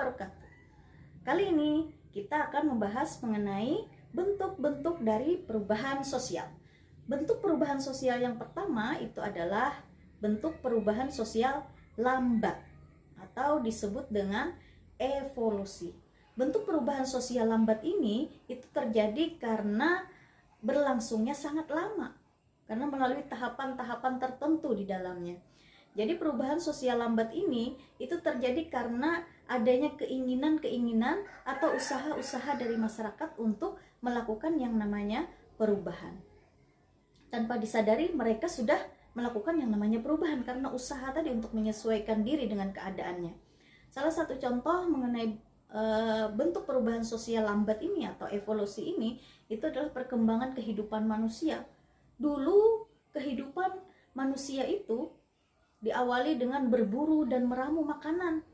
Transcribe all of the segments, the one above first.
wabarakatuh. Kali ini kita akan membahas mengenai bentuk-bentuk dari perubahan sosial. Bentuk perubahan sosial yang pertama itu adalah bentuk perubahan sosial lambat atau disebut dengan evolusi. Bentuk perubahan sosial lambat ini itu terjadi karena berlangsungnya sangat lama, karena melalui tahapan-tahapan tertentu di dalamnya. Jadi perubahan sosial lambat ini itu terjadi karena adanya keinginan-keinginan atau usaha-usaha dari masyarakat untuk melakukan yang namanya perubahan. Tanpa disadari mereka sudah melakukan yang namanya perubahan karena usaha tadi untuk menyesuaikan diri dengan keadaannya. Salah satu contoh mengenai bentuk perubahan sosial lambat ini atau evolusi ini itu adalah perkembangan kehidupan manusia. Dulu kehidupan manusia itu diawali dengan berburu dan meramu makanan.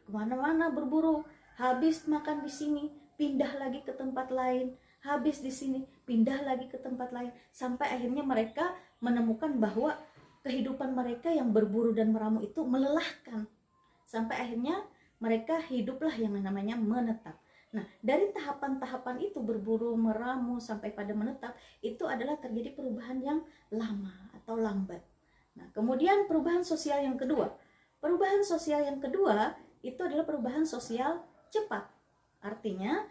Kemana-mana berburu, habis makan di sini, pindah lagi ke tempat lain, habis di sini, pindah lagi ke tempat lain, sampai akhirnya mereka menemukan bahwa kehidupan mereka yang berburu dan meramu itu melelahkan. Sampai akhirnya mereka hiduplah yang namanya menetap. Nah, dari tahapan-tahapan itu berburu, meramu sampai pada menetap, itu adalah terjadi perubahan yang lama atau lambat. Nah, kemudian perubahan sosial yang kedua. Perubahan sosial yang kedua itu adalah perubahan sosial cepat. Artinya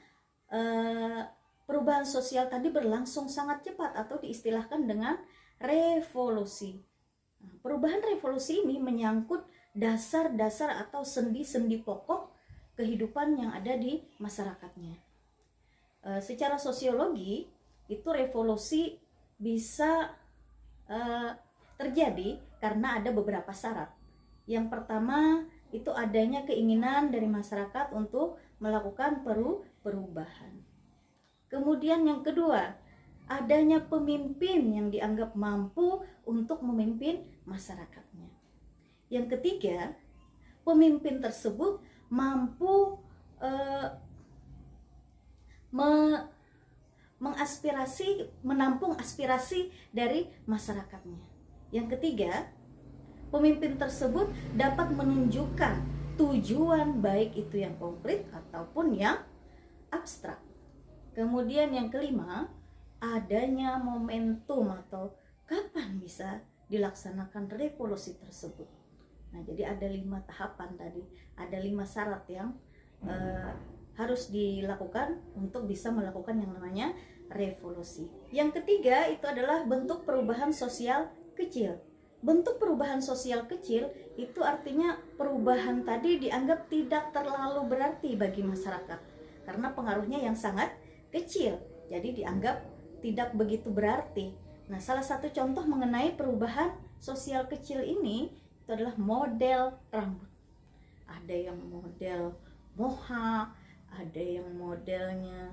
perubahan sosial tadi berlangsung sangat cepat atau diistilahkan dengan revolusi. Nah, perubahan revolusi ini menyangkut dasar-dasar atau sendi-sendi pokok kehidupan yang ada di masyarakatnya. Secara sosiologi itu revolusi bisa terjadi karena ada beberapa syarat. Yang pertama itu adanya keinginan dari masyarakat untuk melakukan perubahan. Kemudian yang kedua, adanya pemimpin yang dianggap mampu untuk memimpin masyarakatnya. Yang ketiga, pemimpin tersebut mampu menampung aspirasi dari masyarakatnya. Yang ketiga, pemimpin tersebut dapat menunjukkan tujuan baik itu yang konkret ataupun yang abstrak. Kemudian yang kelima, adanya momentum atau kapan bisa dilaksanakan revolusi tersebut. Nah, jadi ada 5 tahapan tadi, ada 5 syarat yang harus dilakukan untuk bisa melakukan yang namanya revolusi. Yang ketiga itu adalah bentuk perubahan sosial kecil. Bentuk perubahan sosial kecil itu artinya perubahan tadi dianggap tidak terlalu berarti bagi masyarakat karena pengaruhnya yang sangat kecil, jadi dianggap tidak begitu berarti. Nah, salah satu contoh mengenai perubahan sosial kecil ini itu adalah model rambut. Ada yang model moha, ada yang modelnya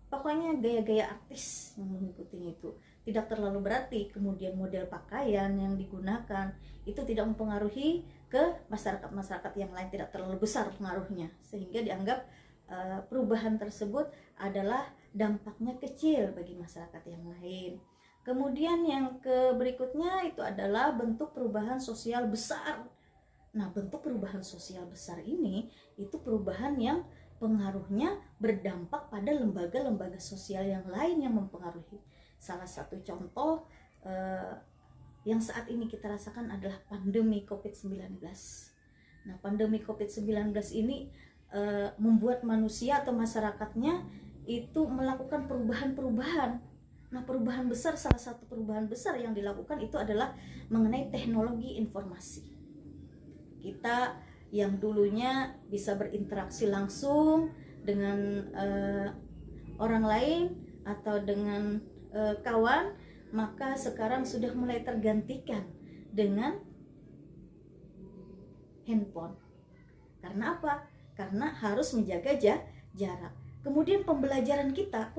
pokoknya gaya-gaya artis yang mengikuti itu. Tidak terlalu berarti. Kemudian model pakaian yang digunakan itu tidak mempengaruhi ke masyarakat-masyarakat yang lain, tidak terlalu besar pengaruhnya, sehingga dianggap perubahan tersebut adalah dampaknya kecil bagi masyarakat yang lain. Kemudian yang berikutnya itu adalah bentuk perubahan sosial besar. Nah, bentuk perubahan sosial besar ini itu perubahan yang pengaruhnya berdampak pada lembaga-lembaga sosial yang lain yang mempengaruhi. Salah satu contoh yang saat ini kita rasakan adalah pandemi COVID-19. Nah, pandemi COVID-19 ini membuat manusia atau masyarakatnya itu melakukan perubahan-perubahan. Nah, perubahan besar, salah satu perubahan besar yang dilakukan itu adalah mengenai teknologi informasi. Kita yang dulunya bisa berinteraksi langsung dengan orang lain atau dengan kawan, maka sekarang sudah mulai tergantikan dengan handphone. Karena apa? Karena harus menjaga jarak. Kemudian pembelajaran kita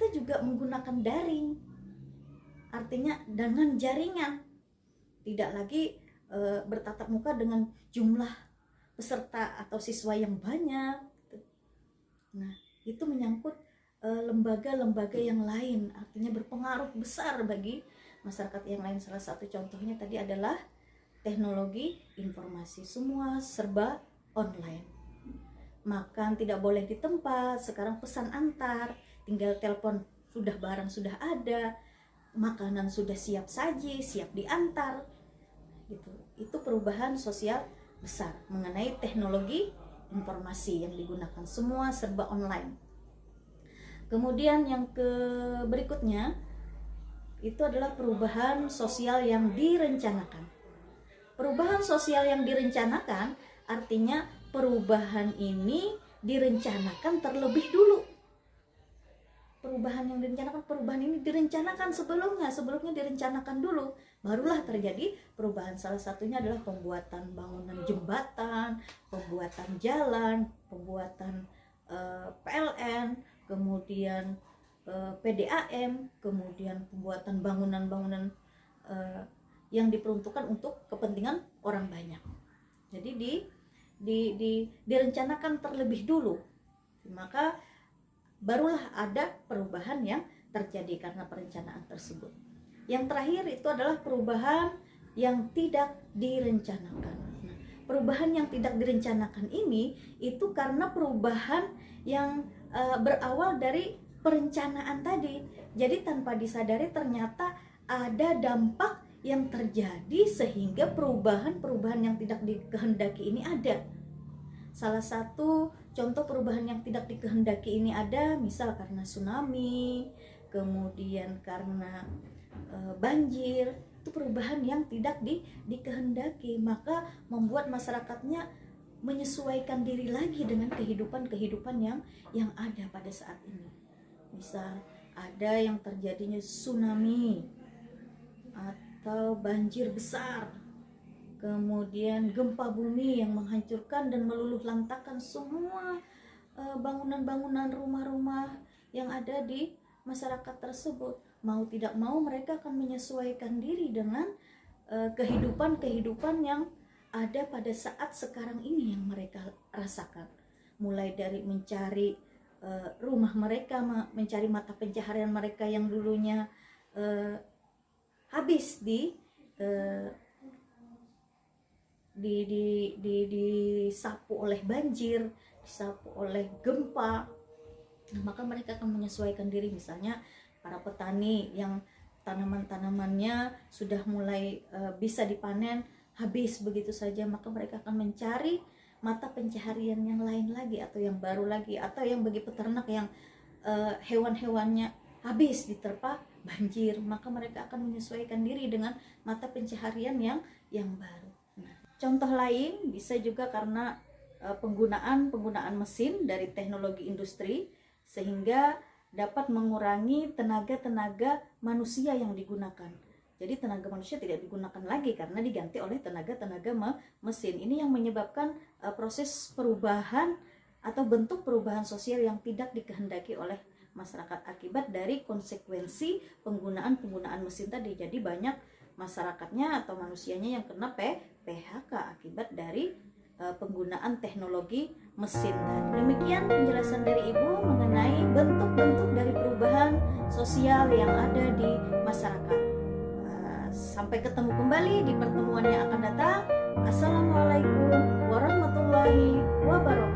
juga menggunakan daring. Artinya dengan jaringan. Tidak lagi bertatap muka dengan jumlah peserta atau siswa yang banyak. Nah, itu menyangkut lembaga-lembaga yang lain, artinya berpengaruh besar bagi masyarakat yang lain. Salah satu contohnya tadi adalah teknologi informasi, semua serba online. makan tidak boleh di tempat, sekarang pesan antar, tinggal telepon, sudah barang sudah ada, makanan sudah siap saji, siap diantar gitu. Itu perubahan sosial besar mengenai teknologi informasi yang digunakan, semua serba online. Kemudian yang berikutnya itu adalah perubahan sosial yang direncanakan. Perubahan sosial yang direncanakan artinya perubahan ini direncanakan terlebih dulu. Perubahan ini direncanakan sebelumnya direncanakan dulu, barulah terjadi perubahan. Salah satunya adalah pembuatan bangunan jembatan, pembuatan jalan, pembuatan PLN, kemudian PDAM, kemudian pembuatan bangunan-bangunan yang diperuntukkan untuk kepentingan orang banyak. Jadi direncanakan terlebih dulu, maka barulah ada perubahan yang terjadi karena perencanaan tersebut. Yang terakhir itu adalah perubahan yang tidak direncanakan. Nah, perubahan yang tidak direncanakan ini itu karena perubahan yang berawal dari perencanaan tadi. Jadi tanpa disadari ternyata ada dampak yang terjadi sehingga perubahan-perubahan yang tidak dikehendaki ini ada. Salah satu contoh perubahan yang tidak dikehendaki ini ada misal karena tsunami, kemudian karena banjir. Itu perubahan yang tidak dikehendaki, maka membuat masyarakatnya menyesuaikan diri lagi dengan kehidupan yang ada pada saat ini. Misal ada yang terjadinya tsunami atau banjir besar, kemudian gempa bumi yang menghancurkan dan meluluhlantakkan semua bangunan-bangunan rumah-rumah yang ada di masyarakat tersebut. Mau tidak mau mereka akan menyesuaikan diri dengan kehidupan yang ada pada saat sekarang ini yang mereka rasakan. Mulai dari mencari rumah mereka, mencari mata pencaharian mereka yang dulunya habis disapu oleh banjir, disapu oleh gempa. Maka mereka akan menyesuaikan diri. Misalnya para petani yang tanaman-tanamannya sudah mulai bisa dipanen, habis begitu saja, maka mereka akan mencari mata pencaharian yang lain lagi atau yang baru lagi. Atau yang bagi peternak yang hewan-hewannya habis diterpa banjir, maka mereka akan menyesuaikan diri dengan mata pencaharian yang baru. Nah, contoh lain bisa juga karena penggunaan mesin dari teknologi industri, sehingga dapat mengurangi tenaga manusia yang digunakan. Jadi tenaga manusia tidak digunakan lagi karena diganti oleh tenaga mesin. Ini yang menyebabkan proses perubahan atau bentuk perubahan sosial yang tidak dikehendaki oleh masyarakat akibat dari konsekuensi penggunaan mesin tadi. Jadi banyak masyarakatnya atau manusianya yang kena PHK akibat dari penggunaan teknologi mesin tadi. Demikian penjelasan dari Ibu mengenai bentuk-bentuk dari perubahan sosial yang ada di masyarakat. Sampai ketemu kembali di pertemuan yang akan datang. Assalamualaikum warahmatullahi wabarakatuh.